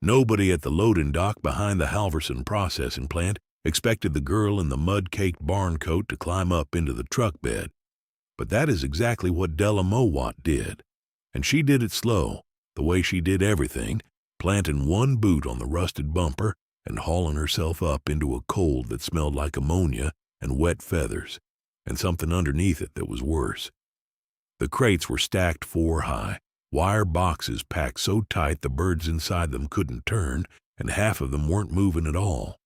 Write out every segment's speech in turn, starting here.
Nobody at the loading dock behind the Halverson processing plant expected the girl in the mud-caked barn coat to climb up into the truck bed. But that is exactly what Della Mowat did. And she did it slow, the way she did everything, planting one boot on the rusted bumper and hauling herself up into a cold that smelled like ammonia and wet feathers, and something underneath it that was worse. The crates were stacked 4 high, wire boxes packed so tight the birds inside them couldn't turn, and half of them weren't moving at all.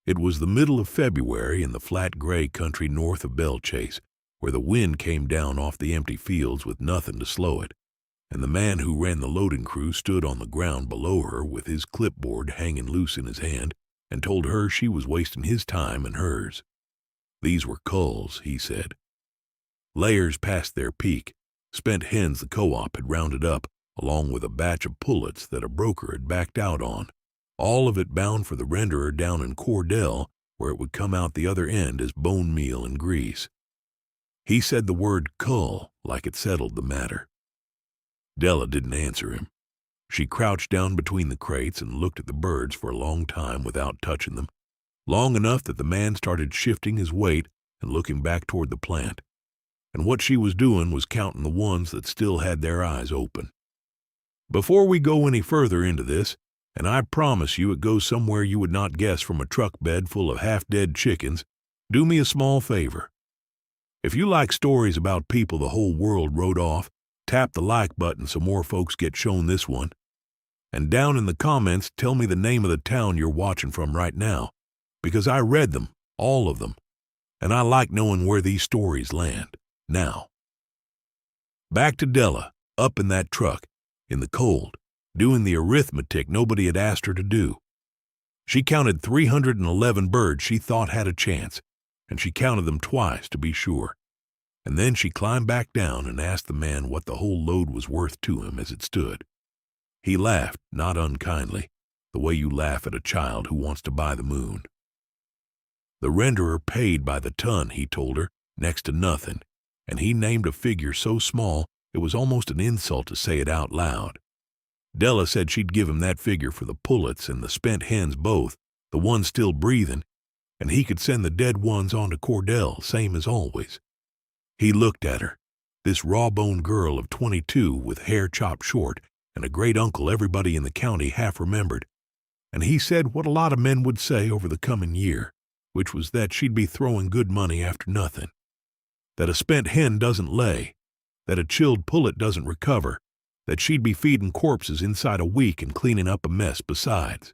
It was the middle of February in the flat gray country north of Bellchase, where the wind came down off the empty fields with nothing to slow it, and the man who ran the loading crew stood on the ground below her with his clipboard hanging loose in his hand and told her she was wasting his time and hers. These were culls, he said. Layers past their peak, spent hens the co-op had rounded up, along with a batch of pullets that a broker had backed out on, all of it bound for the renderer down in Cordell, where it would come out the other end as bone meal and grease. He said the word cull like it settled the matter. Della didn't answer him. She crouched down between the crates and looked at the birds for a long time without touching them, long enough that the man started shifting his weight and looking back toward the plant. And what she was doing was counting the ones that still had their eyes open. Before we go any further into this, and I promise you it goes somewhere you would not guess from a truck bed full of half-dead chickens, do me a small favor. If you like stories about people the whole world wrote off, tap the like button so more folks get shown this one. And down in the comments, tell me the name of the town you're watching from right now, because I read them, all of them, and I like knowing where these stories land. Now, back to Della, up in that truck, in the cold, doing the arithmetic nobody had asked her to do. She counted 311 birds she thought had a chance, and she counted them twice to be sure. And then she climbed back down and asked the man what the whole load was worth to him as it stood. He laughed, not unkindly, the way you laugh at a child who wants to buy the moon. The renderer paid by the ton, he told her, next to nothing, and he named a figure so small it was almost an insult to say it out loud. Della said she'd give him that figure for the pullets and the spent hens both, the ones still breathing, and he could send the dead ones on to Cordell, same as always. He looked at her, this raw-boned girl of 22 with hair chopped short and a great-uncle everybody in the county half remembered, and he said what a lot of men would say over the coming year, which was that she'd be throwing good money after nothing, that a spent hen doesn't lay, that a chilled pullet doesn't recover, that she'd be feeding corpses inside a week and cleaning up a mess besides.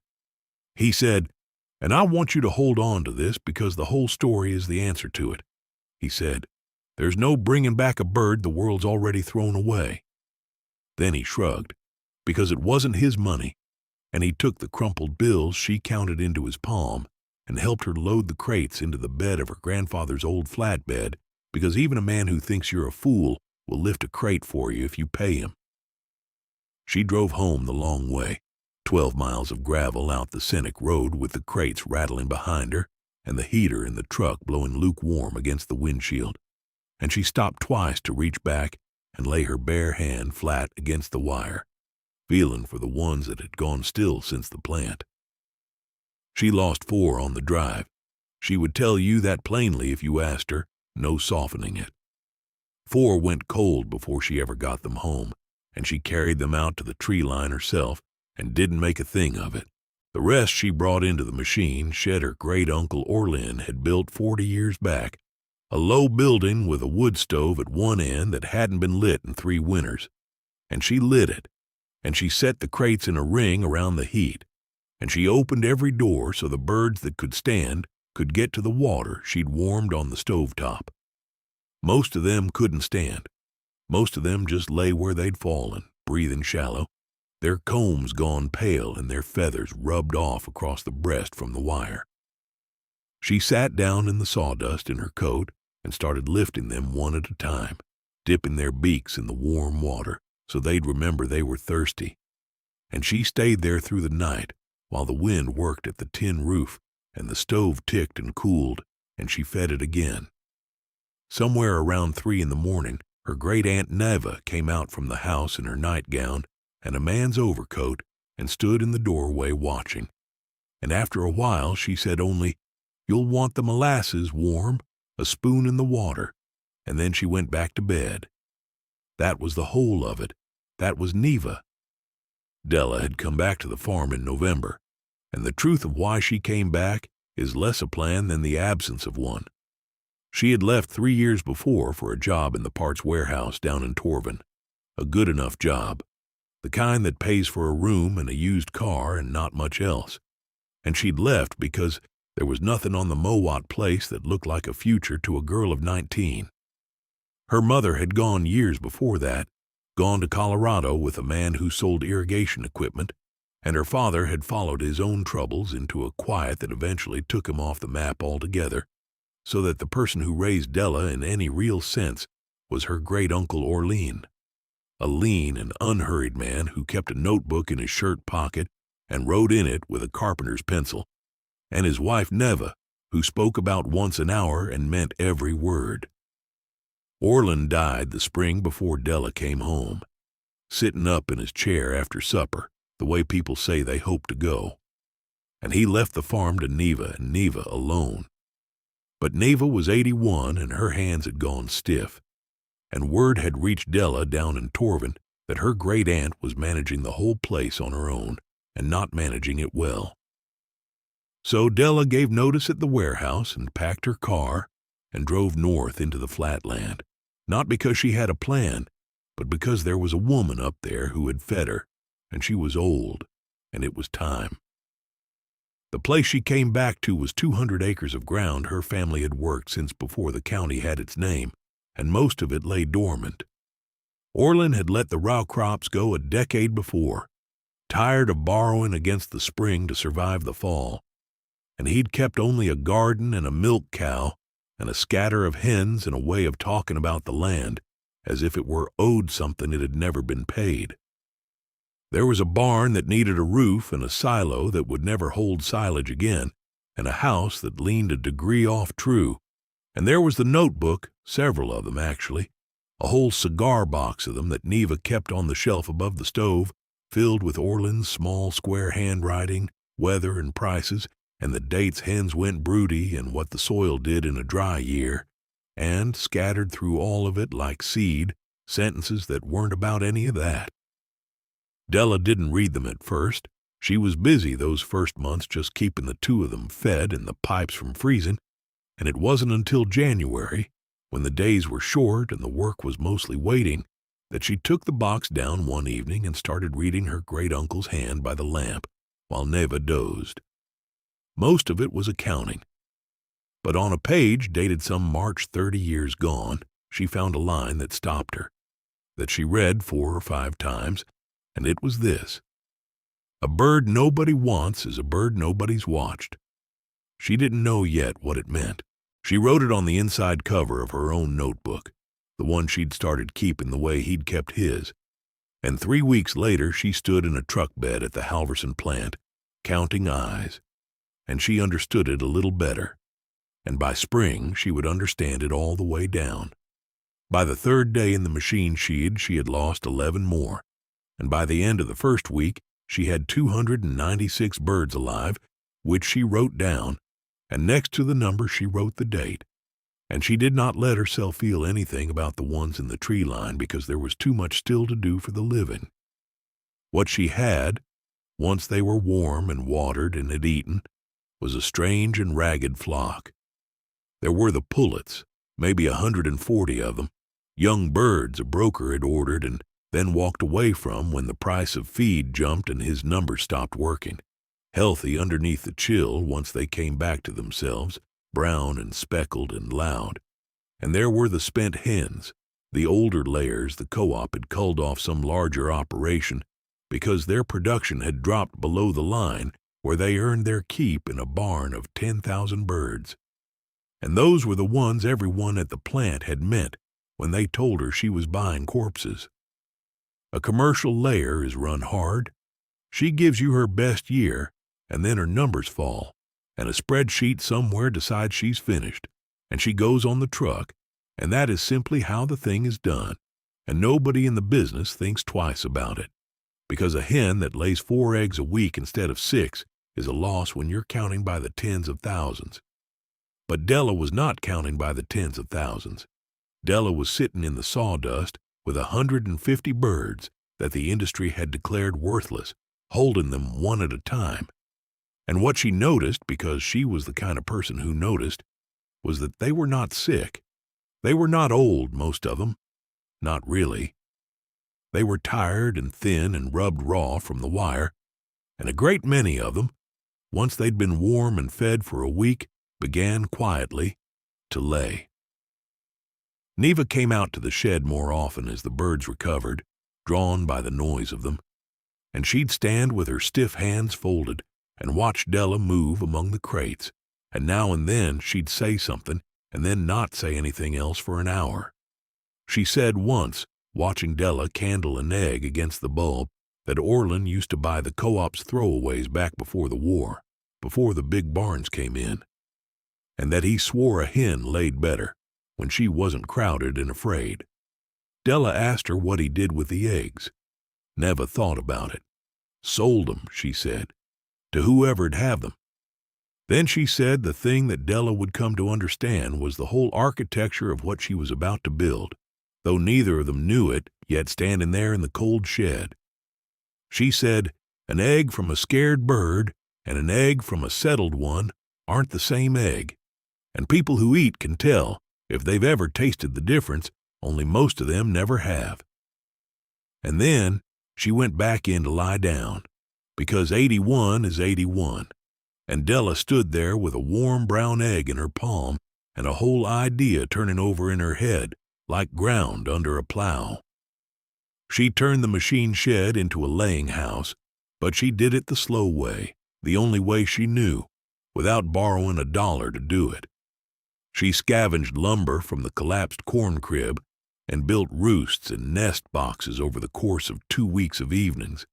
He said, and I want you to hold on to this because the whole story is the answer to it. He said, there's no bringing back a bird the world's already thrown away. Then he shrugged, because it wasn't his money, and he took the crumpled bills she counted into his palm and helped her load the crates into the bed of her grandfather's old flatbed, because even a man who thinks you're a fool will lift a crate for you if you pay him. She drove home the long way, 12 miles of gravel out the scenic road with the crates rattling behind her and the heater in the truck blowing lukewarm against the windshield, and she stopped twice to reach back and lay her bare hand flat against the wire, feeling for the ones that had gone still since the plant. She lost 4 on the drive. She would tell you that plainly if you asked her, no softening it. 4 went cold before she ever got them home, and she carried them out to the tree line herself and didn't make a thing of it. The rest she brought into the machine shed her great-uncle Orlin had built 40 years back, a low building with a wood stove at one end that hadn't been lit in 3 winters. And she lit it, and she set the crates in a ring around the heat, and she opened every door so the birds that could stand could get to the water she'd warmed on the stovetop. Most of them couldn't stand. Most of them just lay where they'd fallen, breathing shallow, their combs gone pale and their feathers rubbed off across the breast from the wire. She sat down in the sawdust in her coat and started lifting them one at a time, dipping their beaks in the warm water so they'd remember they were thirsty. And she stayed there through the night while the wind worked at the tin roof and the stove ticked and cooled, and she fed it again. Somewhere around 3 in the morning, her great-aunt Neva came out from the house in her nightgown and a man's overcoat and stood in the doorway watching. And after a while she said only, "You'll want the molasses warm, a spoon in the water," and then she went back to bed. That was the whole of it. That was Neva. Della had come back to the farm in November, and the truth of why she came back is less a plan than the absence of one. She had left 3 years before for a job in the parts warehouse down in Torvin, a good enough job, the kind that pays for a room and a used car and not much else. And she'd left because there was nothing on the Mowat place that looked like a future to a girl of 19. Her mother had gone years before that, gone to Colorado with a man who sold irrigation equipment, and her father had followed his own troubles into a quiet that eventually took him off the map altogether, so that the person who raised Della in any real sense was her great-uncle Orlean, a lean and unhurried man who kept a notebook in his shirt pocket and wrote in it with a carpenter's pencil, and his wife Neva, who spoke about once an hour and meant every word. Orlean died the spring before Della came home, sitting up in his chair after supper, the way people say they hope to go. And he left the farm to Neva and Neva alone. But Neva was 81 and her hands had gone stiff, and word had reached Della down in Torvin that her great-aunt was managing the whole place on her own and not managing it well. So Della gave notice at the warehouse and packed her car and drove north into the flatland, not because she had a plan, but because there was a woman up there who had fed her, and she was old, and it was time. The place she came back to was 200 acres of ground her family had worked since before the county had its name, and most of it lay dormant. Orlean had let the row crops go a decade before, tired of borrowing against the spring to survive the fall, and he'd kept only a garden and a milk cow and a scatter of hens and a way of talking about the land as if it were owed something it had never been paid. There was a barn that needed a roof and a silo that would never hold silage again, and a house that leaned a degree off true, and there was the notebook, several of them actually, a whole cigar box of them that Neva kept on the shelf above the stove, filled with Orlean's small square handwriting, weather and prices, and the dates hens went broody and what the soil did in a dry year, and, scattered through all of it like seed, sentences that weren't about any of that. Della didn't read them at first. She was busy those first months just keeping the two of them fed and the pipes from freezing, and it wasn't until January, when the days were short and the work was mostly waiting, that she took the box down one evening and started reading her great-uncle's hand by the lamp while Neva dozed. Most of it was accounting. But on a page dated some March 30 years gone, she found a line that stopped her, that she read 4 or 5 times, and it was this: "A bird nobody wants is a bird nobody's watched." She didn't know yet what it meant. She wrote it on the inside cover of her own notebook, the one she'd started keeping the way he'd kept his, and 3 weeks later she stood in a truck bed at the Halverson plant, counting eyes, and she understood it a little better, and by spring she would understand it all the way down. By the 3rd day in the machine she had lost 11 more, and by the end of the first week she had 296 birds alive, which she wrote down, and next to the number she wrote the date, and she did not let herself feel anything about the ones in the tree line because there was too much still to do for the living. What she had, once they were warm and watered and had eaten, was a strange and ragged flock. There were the pullets, maybe 140 of them, young birds a broker had ordered and then walked away from when the price of feed jumped and his numbers stopped working, healthy underneath the chill once they came back to themselves, brown and speckled and loud. And there were the spent hens, the older layers the co-op had culled off some larger operation because their production had dropped below the line where they earned their keep in a barn of 10,000 birds. And those were the ones everyone at the plant had meant when they told her she was buying corpses. A commercial layer is run hard. She gives you her best year, and then her numbers fall, and a spreadsheet somewhere decides she's finished, and she goes on the truck, and that is simply how the thing is done, and nobody in the business thinks twice about it. because a hen that lays 4 eggs a week instead of 6 is a loss when you're counting by the tens of thousands. But Della was not counting by the tens of thousands. Della was sitting in the sawdust with 150 birds that the industry had declared worthless, holding them one at a time. And what she noticed, because she was the kind of person who noticed, was that they were not sick. They were not old, most of them. Not really. They were tired and thin and rubbed raw from the wire, and a great many of them, once they'd been warm and fed for a week, began quietly to lay. Neva came out to the shed more often as the birds recovered, drawn by the noise of them, and she'd stand with her stiff hands folded and watch Della move among the crates, and now and then she'd say something and then not say anything else for an hour. She said once, watching Della candle an egg against the bulb, that Orland used to buy the co-op's throwaways back before the war, before the big barns came in, and that he swore a hen laid better when she wasn't crowded and afraid. Della asked her what he did with the eggs. Neva thought about it. Sold them, she said, to whoever'd have them. Then she said the thing that Della would come to understand was the whole architecture of what she was about to build, though neither of them knew it, yet standing there in the cold shed. She said, an egg from a scared bird and an egg from a settled one aren't the same egg, and people who eat can tell if they've ever tasted the difference, only most of them never have. And then she went back in to lie down, because 81 is 81, and Della stood there with a warm brown egg in her palm and a whole idea turning over in her head like ground under a plow. She turned the machine shed into a laying house, but she did it the slow way, the only way she knew, without borrowing $1 to do it. She scavenged lumber from the collapsed corn crib and built roosts and nest boxes over the course of 2 weeks of evenings,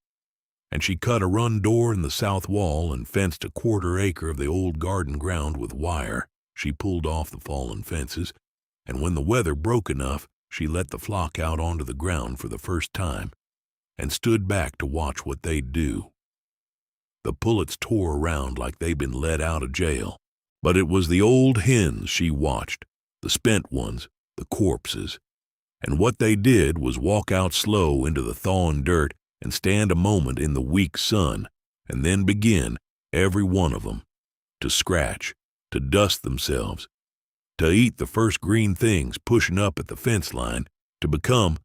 and she cut a run door in the south wall and fenced a 1/4 acre of the old garden ground with wire. She pulled off the fallen fences, and when the weather broke enough, she let the flock out onto the ground for the first time and stood back to watch what they'd do. The pullets tore around like they'd been let out of jail, but it was the old hens she watched, the spent ones, the corpses, and what they did was walk out slow into the thawing dirt and stand a moment in the weak sun, and then begin, every one of them, to scratch, to dust themselves, to eat the first green things pushing up at the fence line, to become,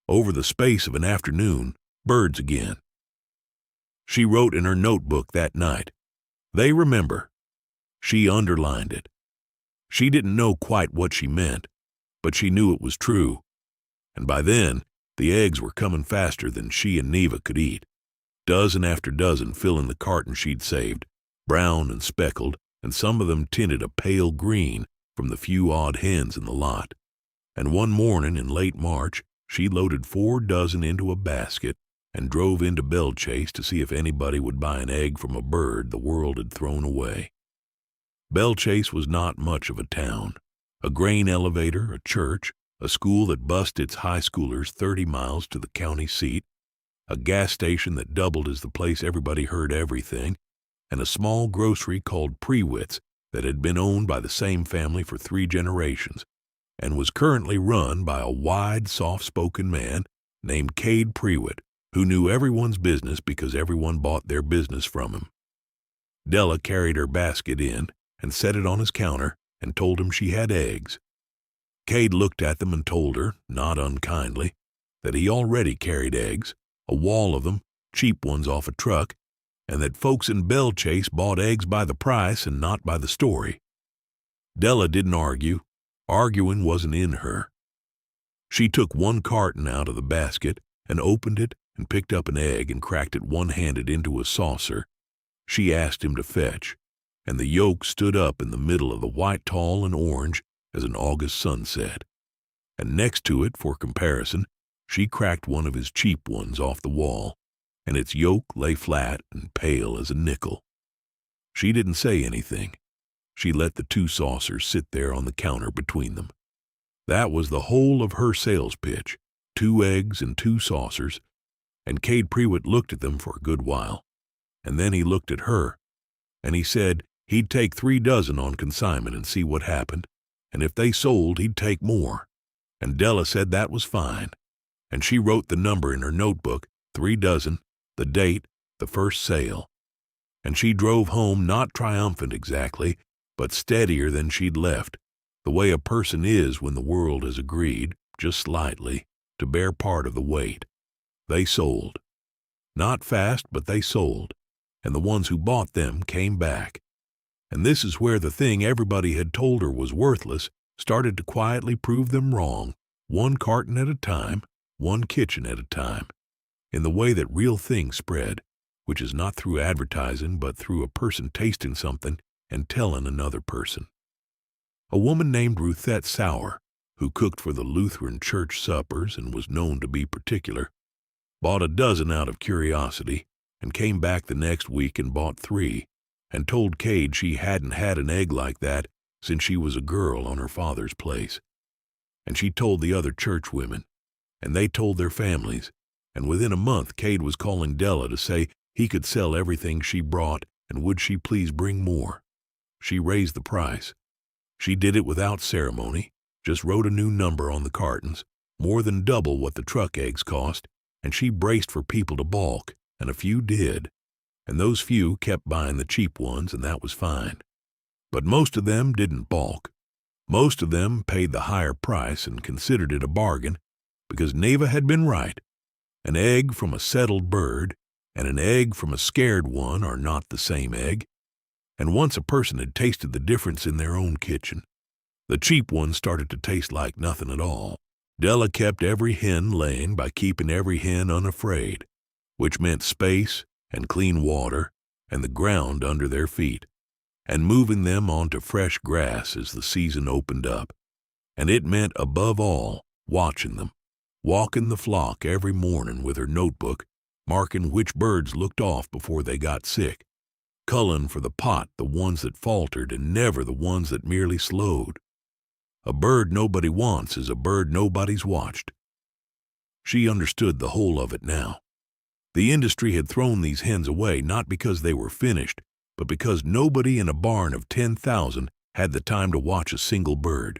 over the space of an afternoon, birds again. She wrote in her notebook that night, "They remember." She underlined it. She didn't know quite what she meant, but she knew it was true. And by then, the eggs were coming faster than she and Neva could eat, dozen after dozen filling the carton she'd saved, brown and speckled, and some of them tinted a pale green from the few odd hens in the lot. And one morning in late March, she loaded 4 dozen into a basket and drove into Bellchase to see if anybody would buy an egg from a bird the world had thrown away. Bellchase was not much of a town. A grain elevator, a church, a school that bussed its high schoolers 30 miles to the county seat, a gas station that doubled as the place everybody heard everything, and a small grocery called Prewitt's that had been owned by the same family for 3 generations and was currently run by a wide, soft-spoken man named Cade Prewitt, who knew everyone's business because everyone bought their business from him. Della carried her basket in and set it on his counter and told him she had eggs. Cade looked at them and told her, not unkindly, that he already carried eggs, a wall of them, cheap ones off a truck, and that folks in Bellchase bought eggs by the price and not by the story. Della didn't argue. Arguing wasn't in her. She took 1 carton out of the basket and opened it and picked up an egg and cracked it one-handed into a saucer. She asked him to fetch, and the yolk stood up in the middle of the white, tall, and orange as an August sunset. And next to it, for comparison, she cracked one of his cheap ones off the wall, and its yolk lay flat and pale as a nickel. She didn't say anything. She let the 2 saucers sit there on the counter between them. That was the whole of her sales pitch, 2 eggs and 2 saucers, And Cade Prewitt looked at them for a good while, and then he looked at her, and he said he'd take 3 dozen on consignment and see what happened, and if they sold, he'd take more. And Della said that was fine, and she wrote the number in her notebook, 3 dozen, the date, the first sale. And she drove home not triumphant exactly, but steadier than she'd left, the way a person is when the world has agreed, just slightly, to bear part of the weight. They sold. Not fast, but they sold, and the ones who bought them came back. And this is where the thing everybody had told her was worthless started to quietly prove them wrong, 1 carton at a time, 1 kitchen at a time, in the way that real things spread, which is not through advertising but through a person tasting something and telling another person. A woman named Ruthette Sauer, who cooked for the Lutheran church suppers and was known to be particular, bought a dozen out of curiosity and came back the next week and bought 3, and told Cade she hadn't had an egg like that since she was a girl on her father's place. And she told the other church women, and they told their families, and within a month Cade was calling Della to say he could sell everything she brought and would she please bring more. She raised the price. She did it without ceremony, just wrote a new number on the cartons, more than double what the truck eggs cost, and she braced for people to balk, and a few did. And those few kept buying the cheap ones, and that was fine. But most of them didn't balk. Most of them paid the higher price and considered it a bargain, because Neva had been right. An egg from a settled bird and an egg from a scared one are not the same egg. And once a person had tasted the difference in their own kitchen, the cheap ones started to taste like nothing at all. Della kept every hen laying by keeping every hen unafraid, which meant space and clean water and the ground under their feet, and moving them onto fresh grass as the season opened up. And it meant, above all, watching them, walking the flock every morning with her notebook, marking which birds looked off before they got sick, culling for the pot the ones that faltered and never the ones that merely slowed. A bird nobody wants is a bird nobody's watched. She understood the whole of it now. The industry had thrown these hens away not because they were finished, but because nobody in a barn of 10,000 had the time to watch a single bird.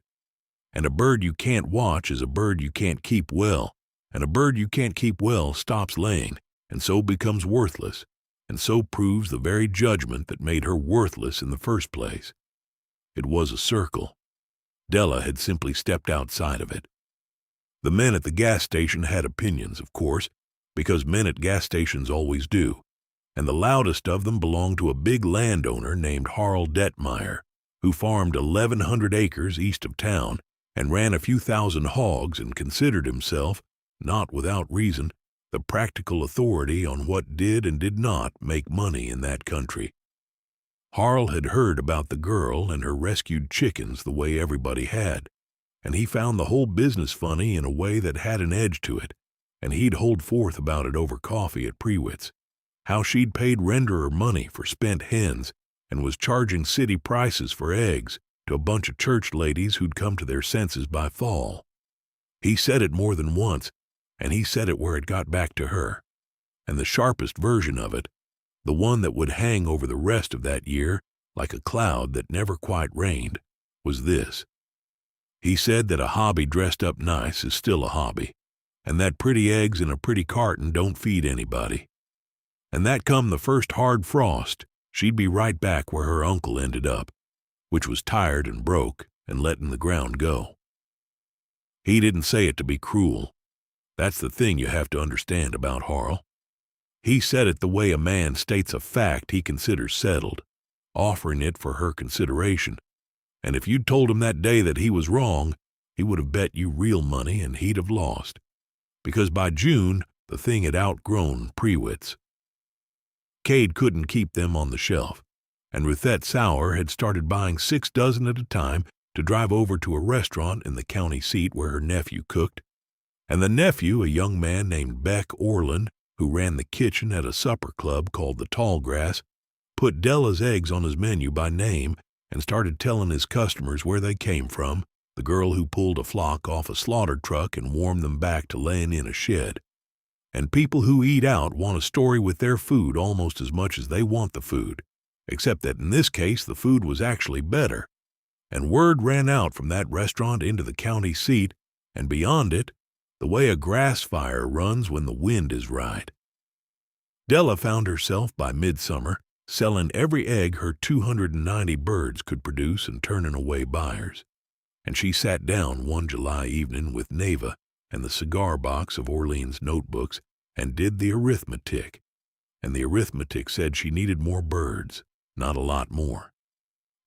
And a bird you can't watch is a bird you can't keep well, and a bird you can't keep well stops laying, and so becomes worthless, and so proves the very judgment that made her worthless in the first place. It was a circle. Della had simply stepped outside of it. The men at the gas station had opinions, of course, because men at gas stations always do, and the loudest of them belonged to a big landowner named Harl Detmeyer, who farmed 1,100 acres east of town and ran a few thousand hogs and considered himself, not without reason, the practical authority on what did and did not make money in that country. Harl had heard about the girl and her rescued chickens the way everybody had, and he found the whole business funny in a way that had an edge to it, and he'd hold forth about it over coffee at Prewitt's, how she'd paid renderer money for spent hens and was charging city prices for eggs to a bunch of church ladies who'd come to their senses by fall. He said it more than once, and he said it where it got back to her, and the sharpest version of it, the one that would hang over the rest of that year like a cloud that never quite rained, was this. He said that a hobby dressed up nice is still a hobby, and that pretty eggs in a pretty carton don't feed anybody, and that come the first hard frost, she'd be right back where her uncle ended up, which was tired and broke and letting the ground go. He didn't say it to be cruel. That's the thing you have to understand about Harl. He said it the way a man states a fact he considers settled, offering it for her consideration, and if you'd told him that day that he was wrong, he would have bet you real money and he'd have lost, because by June the thing had outgrown Prewitt's. Cade couldn't keep them on the shelf, and Ruthette Sauer had started buying 6 dozen at a time to drive over to a restaurant in the county seat where her nephew cooked, and the nephew, a young man named Beck Orland, who ran the kitchen at a supper club called the Tall Grass, put Della's eggs on his menu by name and started telling his customers where they came from, the girl who pulled a flock off a slaughter truck and warmed them back to laying in a shed. And people who eat out want a story with their food almost as much as they want the food, except that in this case the food was actually better. And word ran out from that restaurant into the county seat, and beyond it, the way a grass fire runs when the wind is right. Della found herself by midsummer selling every egg her 290 birds could produce and turning away buyers. And she sat down one July evening with Neva and the cigar box of Orleans notebooks and did the arithmetic. And the arithmetic said she needed more birds, not a lot more.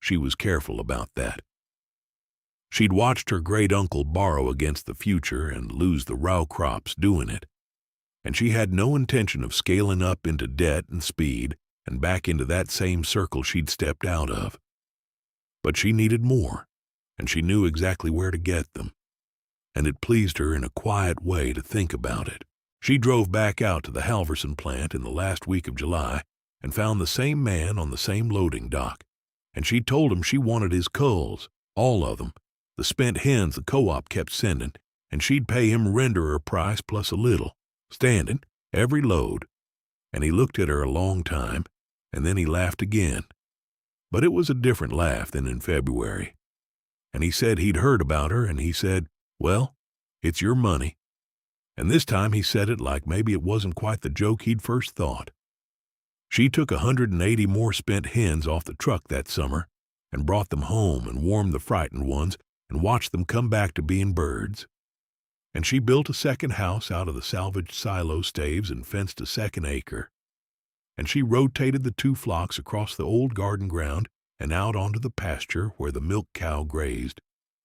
She was careful about that. She'd watched her great-uncle borrow against the future and lose the row crops doing it. And she had no intention of scaling up into debt and speed and back into that same circle she'd stepped out of. But she needed more, and she knew exactly where to get them. And it pleased her in a quiet way to think about it. She drove back out to the Halverson plant in the last week of July and found the same man on the same loading dock. And she told him she wanted his culls, all of them, the spent hens the co-op kept sending, and she'd pay him renderer price plus a little, standing, every load. And he looked at her a long time, and then he laughed again. But it was a different laugh than in February. And he said he'd heard about her, and he said, "Well, it's your money." And this time he said it like maybe it wasn't quite the joke he'd first thought. She took 180 more spent hens off the truck that summer and brought them home and warmed the frightened ones and watched them come back to being birds. And she built a second house out of the salvaged silo staves and fenced a second acre. And she rotated the 2 flocks across the old garden ground and out onto the pasture where the milk cow grazed,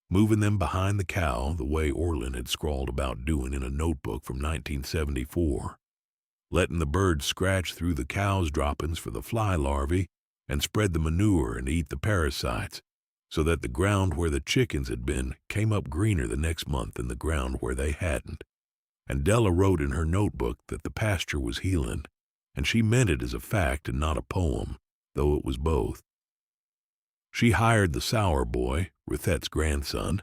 moving them behind the cow the way Orlin had scrawled about doing in a notebook from 1974, letting the birds scratch through the cow's droppings for the fly larvae and spread the manure and eat the parasites, so that the ground where the chickens had been came up greener the next month than the ground where they hadn't. And Della wrote in her notebook that the pasture was healing, and she meant it as a fact and not a poem, though it was both. She hired the Sour boy, Ruthette's grandson,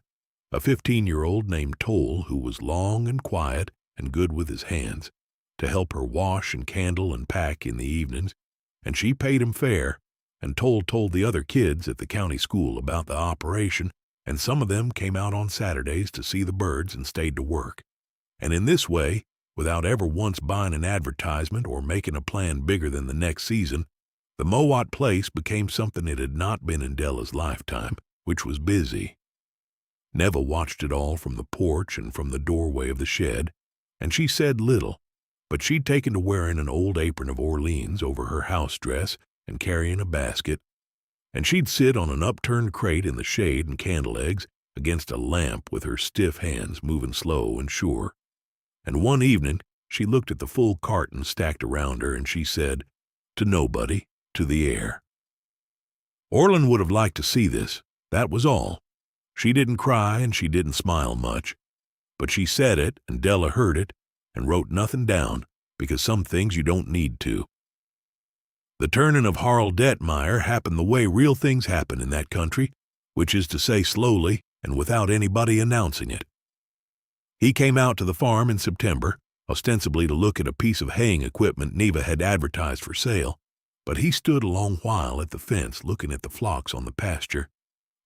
a 15-year-old named Toll who was long and quiet and good with his hands, to help her wash and candle and pack in the evenings, and she paid him fair, and Toll told the other kids at the county school about the operation, and some of them came out on Saturdays to see the birds and stayed to work. And in this way, without ever once buying an advertisement or making a plan bigger than the next season, the Mowat place became something it had not been in Della's lifetime, which was busy. Neva watched it all from the porch and from the doorway of the shed, and she said little, but she'd taken to wearing an old apron of Orleans over her house dress and carrying a basket, and she'd sit on an upturned crate in the shade and candle eggs against a lamp with her stiff hands moving slow and sure. And one evening she looked at the full carton stacked around her and she said, "To nobody, to the air." Orlin would have liked to see this, that was all. She didn't cry and she didn't smile much, but she said it and Della heard it and wrote nothing down, because some things you don't need to. The turning of Harl Detmeyer happened the way real things happen in that country, which is to say slowly and without anybody announcing it. He came out to the farm in September, ostensibly to look at a piece of haying equipment Neva had advertised for sale, but he stood a long while at the fence looking at the flocks on the pasture,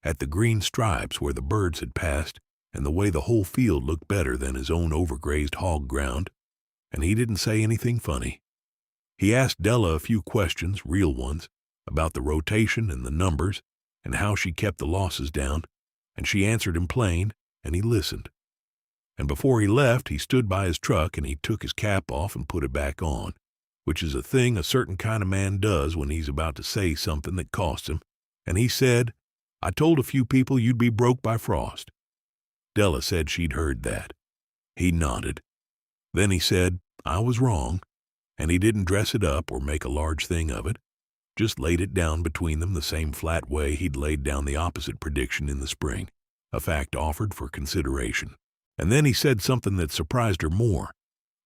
at the green stripes where the birds had passed, and the way the whole field looked better than his own overgrazed hog ground, and he didn't say anything funny. He asked Della a few questions, real ones, about the rotation and the numbers and how she kept the losses down, and she answered him plain, and he listened. And before he left, he stood by his truck and he took his cap off and put it back on, which is a thing a certain kind of man does when he's about to say something that costs him, and he said, "I told a few people you'd be broke by frost." Della said she'd heard that. He nodded. Then he said, "I was wrong," and he didn't dress it up or make a large thing of it, just laid it down between them the same flat way he'd laid down the opposite prediction in the spring, a fact offered for consideration. And then he said something that surprised her more,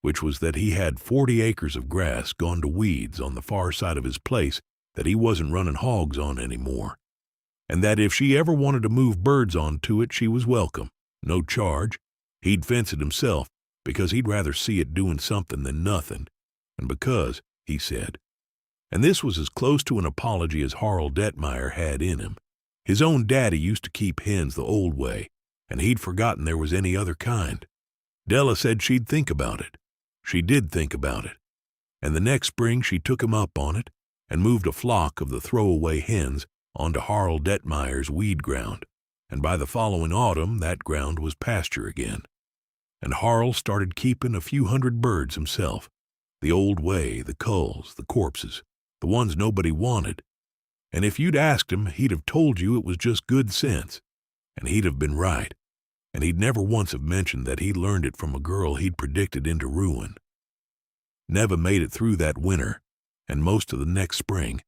which was that he had 40 acres of grass gone to weeds on the far side of his place that he wasn't running hogs on anymore, and that if she ever wanted to move birds onto it, she was welcome, no charge. He'd fence it himself, because he'd rather see it doing something than nothing, and because, he said, and this was as close to an apology as Harl Detmeyer had in him, his own daddy used to keep hens the old way, and he'd forgotten there was any other kind. Della said she'd think about it. She did think about it, and the next spring she took him up on it and moved a flock of the throwaway hens onto Harl Detmeyer's weed ground, and by the following autumn that ground was pasture again. And Harl started keeping a few hundred birds himself, the old way, the culls, the corpses, the ones nobody wanted. And if you'd asked him, he'd have told you it was just good sense, and he'd have been right, and he'd never once have mentioned that he learned it from a girl he'd predicted into ruin. Neva made it through that winter, and most of the next spring,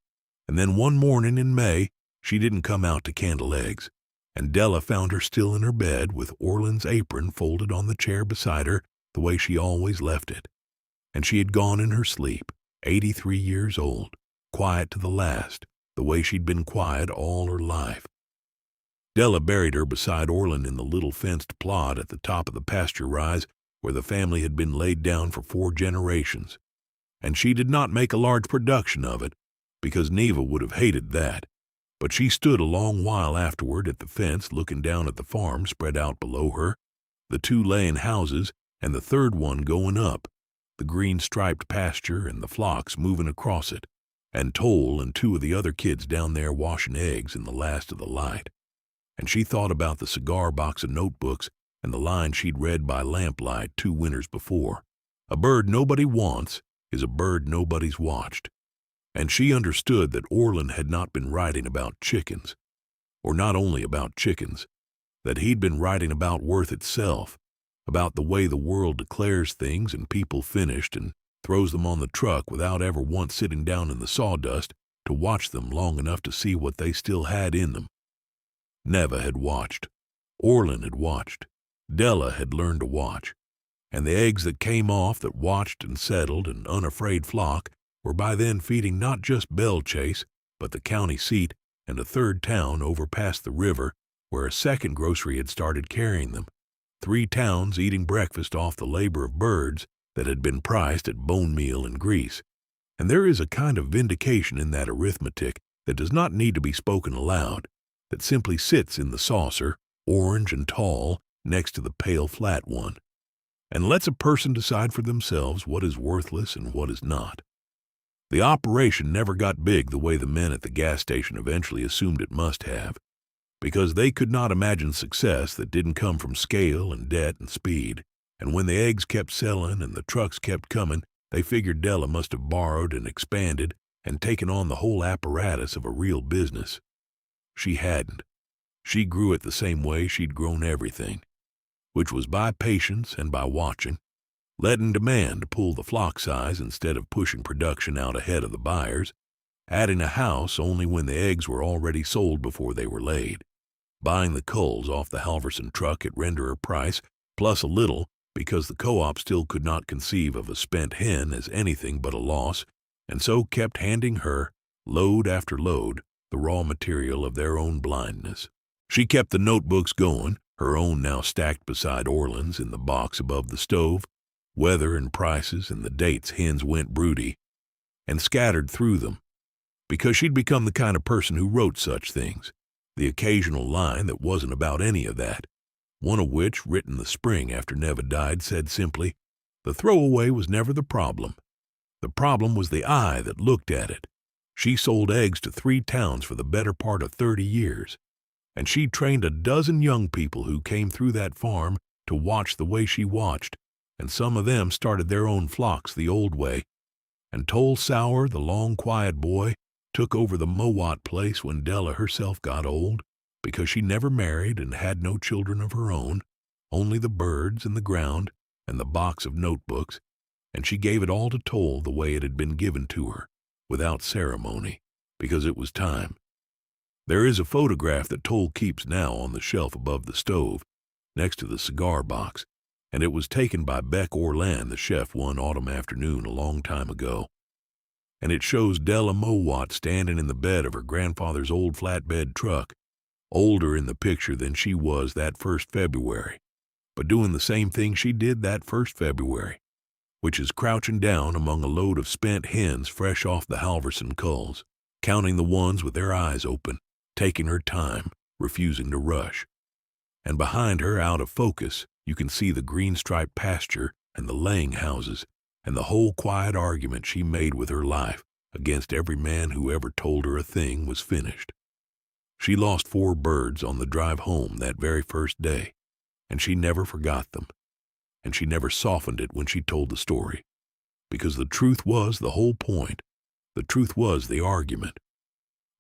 and then one morning in May, she didn't come out to candle eggs, and Della found her still in her bed with Orland's apron folded on the chair beside her the way she always left it. And she had gone in her sleep, 83 years old, quiet to the last, the way she'd been quiet all her life. Della buried her beside Orland in the little fenced plot at the top of the pasture rise where the family had been laid down for 4 generations. And she did not make a large production of it, because Neva would have hated that. But she stood a long while afterward at the fence looking down at the farm spread out below her, the 2 laying houses and the third one going up, the green striped pasture and the flocks moving across it, and Toll and 2 of the other kids down there washing eggs in the last of the light. And she thought about the cigar box of notebooks and the line she'd read by lamplight 2 winters before. A bird nobody wants is a bird nobody's watched. And she understood that Orland had not been writing about chickens, or not only about chickens, that he'd been writing about worth itself, about the way the world declares things and people finished and throws them on the truck without ever once sitting down in the sawdust to watch them long enough to see what they still had in them. Neva had watched. Orland had watched. Della had learned to watch. And the eggs that came off that watched and settled an unafraid flock were by then feeding not just Belle Chase, but the county seat and a 3rd town over past the river where a 2nd grocery had started carrying them. 3 towns eating breakfast off the labor of birds that had been priced at bone meal and grease. And there is a kind of vindication in that arithmetic that does not need to be spoken aloud, that simply sits in the saucer, orange and tall, next to the pale flat one, and lets a person decide for themselves what is worthless and what is not. The operation never got big the way the men at the gas station eventually assumed it must have, because they could not imagine success that didn't come from scale and debt and speed, and when the eggs kept selling and the trucks kept coming, they figured Della must have borrowed and expanded and taken on the whole apparatus of a real business. She hadn't. She grew it the same way she'd grown everything, which was by patience and by watching, letting demand pull the flock size instead of pushing production out ahead of the buyers, adding a house only when the eggs were already sold before they were laid, buying the culls off the Halverson truck at renderer price, plus a little because the co-op still could not conceive of a spent hen as anything but a loss, and so kept handing her, load after load, the raw material of their own blindness. She kept the notebooks going, her own now stacked beside Orland's in the box above the stove, weather and prices and the dates hens went broody, and scattered through them, because she'd become the kind of person who wrote such things, the occasional line that wasn't about any of that, one of which, written the spring after Neva died, said simply, "The throwaway was never the problem. The problem was the eye that looked at it. She sold eggs to 3 towns for the better part of 30 years, and she trained a dozen young people who came through that farm to watch the way she watched, and some of them started their own flocks the old way, and Toll Sauer, the long quiet boy, took over the Mowat place when Della herself got old, because she never married and had no children of her own, only the birds and the ground and the box of notebooks, and she gave it all to Toll the way it had been given to her, without ceremony, because it was time. There is a photograph that Toll keeps now on the shelf above the stove, next to the cigar box, and it was taken by Beck Orland, the chef, one autumn afternoon a long time ago. And it shows Della Mowat standing in the bed of her grandfather's old flatbed truck, older in the picture than she was that first February, but doing the same thing she did that first February, which is crouching down among a load of spent hens fresh off the Halverson culls, counting the ones with their eyes open, taking her time, refusing to rush. And behind her, out of focus, you can see the green-striped pasture and the laying houses and the whole quiet argument she made with her life against every man who ever told her a thing was finished. She lost 4 birds on the drive home that very first day, and she never forgot them, and she never softened it when she told the story, because the truth was the whole point. The truth was the argument.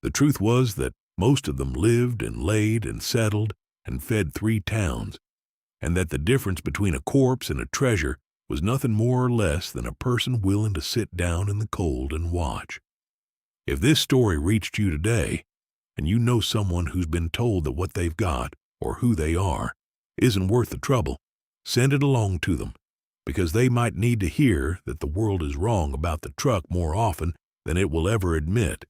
The truth was that most of them lived and laid and settled and fed 3 towns, and that the difference between a corpse and a treasure was nothing more or less than a person willing to sit down in the cold and watch. If this story reached you today, and you know someone who's been told that what they've got, or who they are, isn't worth the trouble, send it along to them, because they might need to hear that the world is wrong about the truck more often than it will ever admit.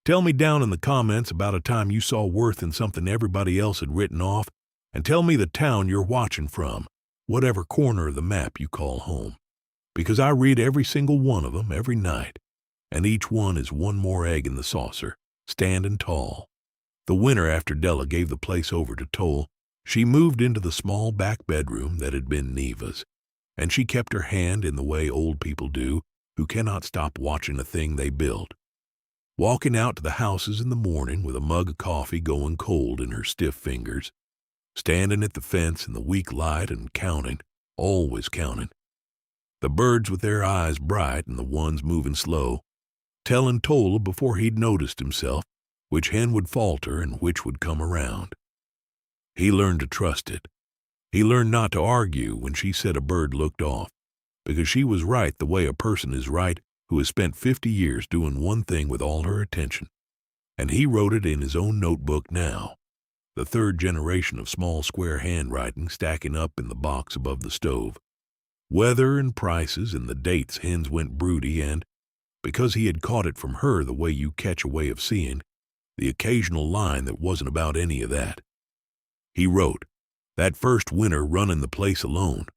Tell me down in the comments about a time you saw worth in something everybody else had written off, and tell me the town you're watching from, whatever corner of the map you call home, because I read every single one of them every night, and each one is one more egg in the saucer, standing tall. The winter after Della gave the place over to Toll, she moved into the small back bedroom that had been Neva's, and she kept her hand in the way old people do who cannot stop watching a thing they build. Walking out to the houses in the morning with a mug of coffee going cold in her stiff fingers, standing at the fence in the weak light and counting, always counting. The birds with their eyes bright and the ones moving slow, telling Toll before he'd noticed himself which hen would falter and which would come around. He learned to trust it. He learned not to argue when she said a bird looked off, because she was right the way a person is right who has spent 50 years doing one thing with all her attention. And he wrote it in his own notebook now, the 3rd generation of small square handwriting stacking up in the box above the stove. Weather and prices and the dates hens went broody, and, because he had caught it from her the way you catch a way of seeing, the occasional line that wasn't about any of that. He wrote, that first winter running the place alone,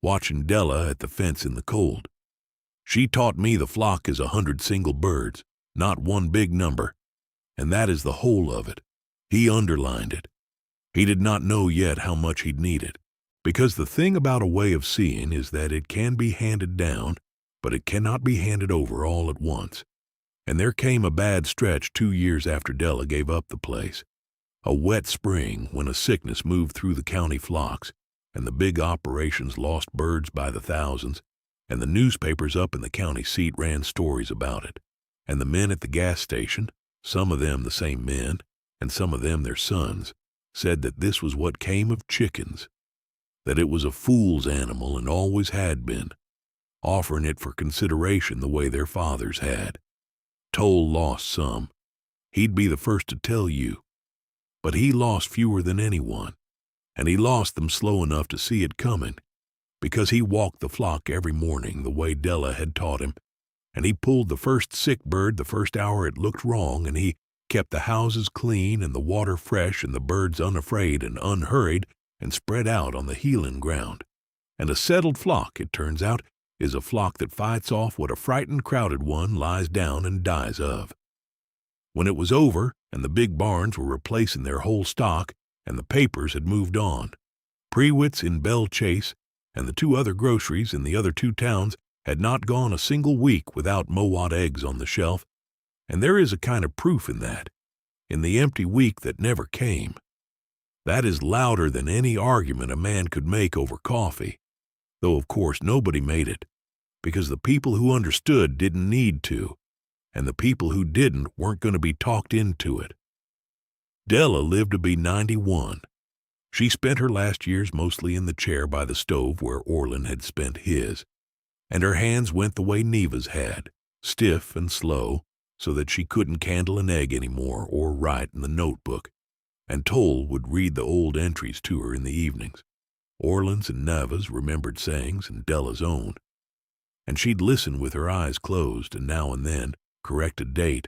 watching Della at the fence in the cold. She taught me the flock is 100 single birds, not one big number, and that is the whole of it. He underlined it. He did not know yet how much he'd need it, because the thing about a way of seeing is that it can be handed down, but it cannot be handed over all at once. And there came a bad stretch 2 years after Della gave up the place. A wet spring when a sickness moved through the county flocks, and the big operations lost birds by the thousands, and the newspapers up in the county seat ran stories about it. And the men at the gas station, some of them the same men, and some of them their sons, said that this was what came of chickens, that it was a fool's animal and always had been, offering it for consideration the way their fathers had. Toll lost some. He'd be the first to tell you. But he lost fewer than anyone, and he lost them slow enough to see it coming, because he walked the flock every morning the way Della had taught him, and he pulled the first sick bird the first hour it looked wrong, and he kept the houses clean and the water fresh and the birds unafraid and unhurried and spread out on the healing ground. And a settled flock, it turns out, is a flock that fights off what a frightened crowded one lies down and dies of. When it was over and the big barns were replacing their whole stock and the papers had moved on, Prewitt's in Bell Chase and the 2 other groceries in the other 2 towns had not gone a single week without Mowat eggs on the shelf, and there is a kind of proof in that, in the empty week that never came. That is louder than any argument a man could make over coffee, though of course nobody made it, because the people who understood didn't need to, and the people who didn't weren't going to be talked into it. Della lived to be 91. She spent her last years mostly in the chair by the stove where Orland had spent his, and her hands went the way Neva's had, stiff and slow, so that she couldn't candle an egg anymore or write in the notebook, and Toll would read the old entries to her in the evenings, Orland's and Neva's remembered sayings and Della's own, and she'd listen with her eyes closed and now and then correct a date,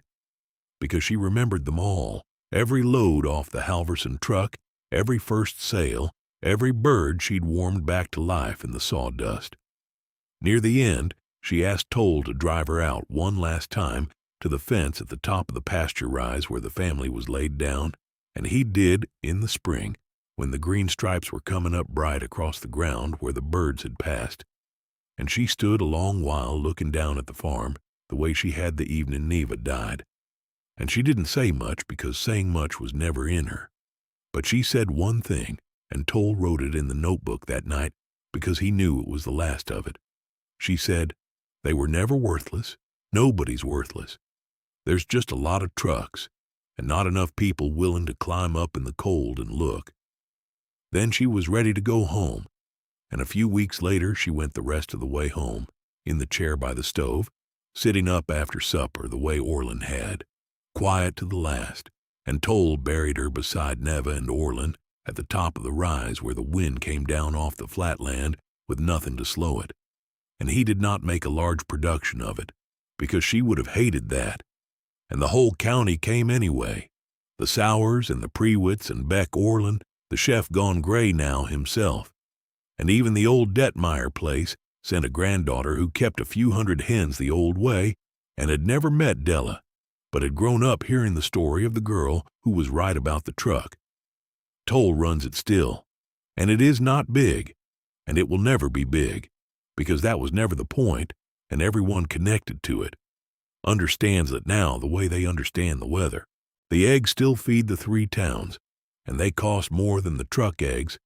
because she remembered them all, every load off the Halverson truck, every first sale, every bird she'd warmed back to life in the sawdust. Near the end, she asked Toll to drive her out one last time to the fence at the top of the pasture rise where the family was laid down, and he did in the spring, when the green stripes were coming up bright across the ground where the birds had passed. And she stood a long while looking down at the farm, the way she had the evening Neva died. And she didn't say much because saying much was never in her. But she said one thing, and Toll wrote it in the notebook that night because he knew it was the last of it. She said, "They were never worthless. Nobody's worthless. There's just a lot of trucks, and not enough people willing to climb up in the cold and look." Then she was ready to go home, and a few weeks later she went the rest of the way home, in the chair by the stove, sitting up after supper the way Orland had, quiet to the last, and Toll buried her beside Neva and Orland at the top of the rise where the wind came down off the flat land with nothing to slow it. And he did not make a large production of it, because she would have hated that. And the whole county came anyway. The Sowers and the Prewitts and Beck Orland, the chef gone gray now himself. And even the old Detmeyer place sent a granddaughter who kept a few hundred hens the old way and had never met Della, but had grown up hearing the story of the girl who was right about the truck. Toll runs it still, and it is not big, and it will never be big, because that was never the point, and everyone connected to it understands that now the way they understand the weather. The eggs still feed the 3 towns, and they cost more than the truck eggs,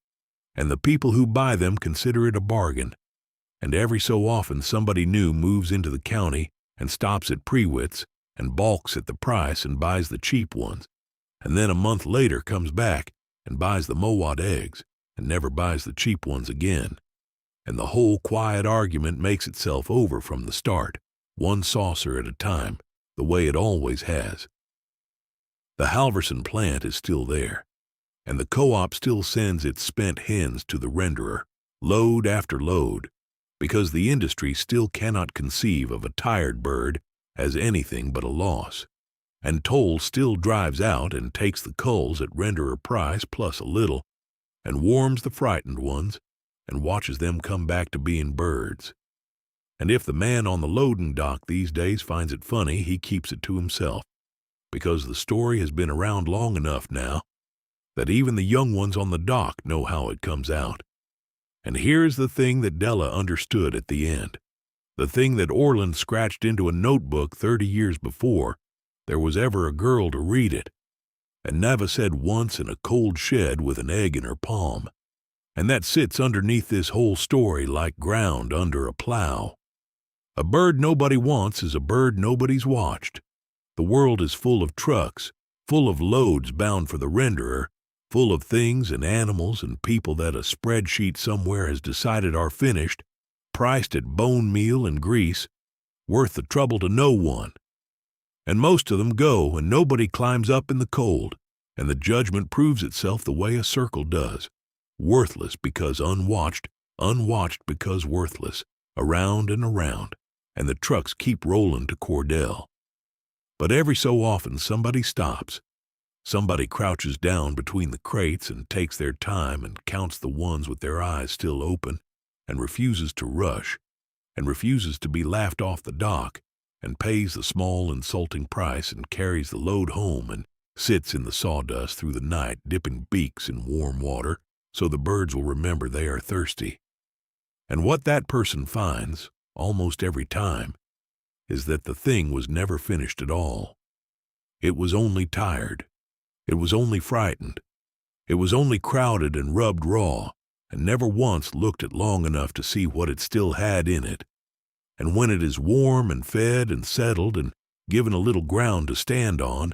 and the people who buy them consider it a bargain. And every so often somebody new moves into the county and stops at Prewitt's and balks at the price and buys the cheap ones, and then a month later comes back and buys the Mowat eggs and never buys the cheap ones again. And the whole quiet argument makes itself over from the start, one saucer at a time, the way it always has. The Halverson plant is still there, and the co-op still sends its spent hens to the renderer, load after load, because the industry still cannot conceive of a tired bird as anything but a loss. And Toll still drives out and takes the culls at renderer price plus a little, and warms the frightened ones, and watches them come back to being birds. And if the man on the loading dock these days finds it funny, he keeps it to himself, because the story has been around long enough now that even the young ones on the dock know how it comes out. And here's the thing that Della understood at the end, the thing that Orland scratched into a notebook 30 years before there was ever a girl to read it, and Neva said once in a cold shed with an egg in her palm, and that sits underneath this whole story like ground under a plow. A bird nobody wants is a bird nobody's watched. The world is full of trucks, full of loads bound for the renderer, full of things and animals and people that a spreadsheet somewhere has decided are finished, priced at bone meal and grease, worth the trouble to no one. And most of them go, and nobody climbs up in the cold, and the judgment proves itself the way a circle does, worthless because unwatched, unwatched because worthless, around and around, and the trucks keep rolling to Cordell. But every so often somebody stops. Somebody crouches down between the crates and takes their time and counts the ones with their eyes still open, and refuses to rush, and refuses to be laughed off the dock, and pays the small insulting price and carries the load home and sits in the sawdust through the night dipping beaks in warm water so the birds will remember they are thirsty. And what that person finds, almost every time, is that the thing was never finished at all. It was only tired. It was only frightened. It was only crowded and rubbed raw, and never once looked at long enough to see what it still had in it. And when it is warm and fed and settled and given a little ground to stand on,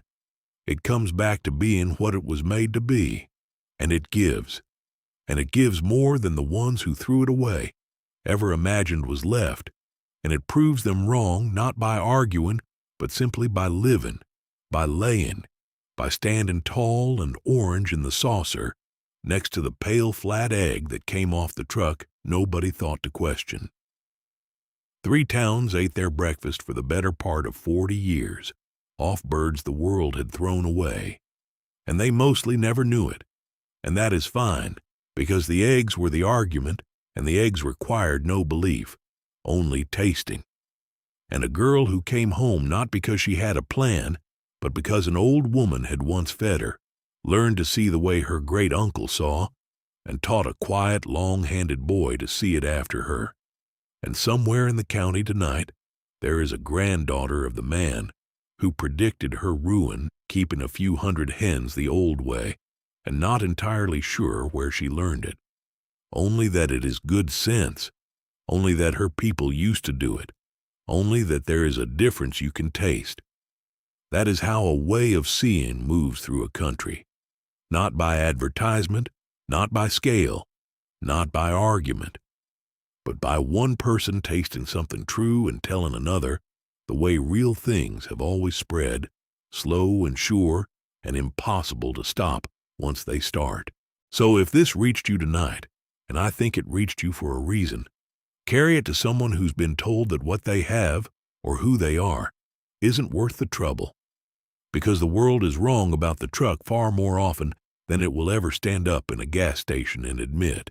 it comes back to being what it was made to be, and it gives more than the ones who threw it away ever imagined was left, and it proves them wrong not by arguing, but simply by living, by laying, by standing tall and orange in the saucer next to the pale flat egg that came off the truck nobody thought to question. 3 towns ate their breakfast for the better part of 40 years, off birds the world had thrown away, and they mostly never knew it, and that is fine, because the eggs were the argument, and the eggs required no belief, only tasting. And a girl who came home not because she had a plan, but because an old woman had once fed her, learned to see the way her great-uncle saw, and taught a quiet, long-handed boy to see it after her. And somewhere in the county tonight, there is a granddaughter of the man who predicted her ruin, keeping a few hundred hens the old way, and not entirely sure where she learned it. Only that it is good sense, only that her people used to do it, only that there is a difference you can taste. That is how a way of seeing moves through a country. Not by advertisement, not by scale, not by argument, but by one person tasting something true and telling another the way real things have always spread, slow and sure and impossible to stop once they start. So if this reached you tonight, and I think it reached you for a reason, carry it to someone who's been told that what they have, or who they are, isn't worth the trouble. Because the world is wrong about the truck far more often than it will ever stand up in a gas station and admit.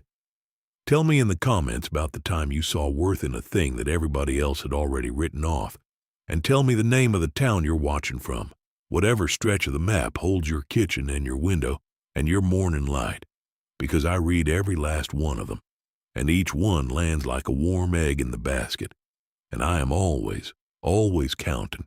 Tell me in the comments about the time you saw worth in a thing that everybody else had already written off, and tell me the name of the town you're watching from, whatever stretch of the map holds your kitchen and your window and your morning light, because I read every last one of them, and each one lands like a warm egg in the basket, and I am always, always counting.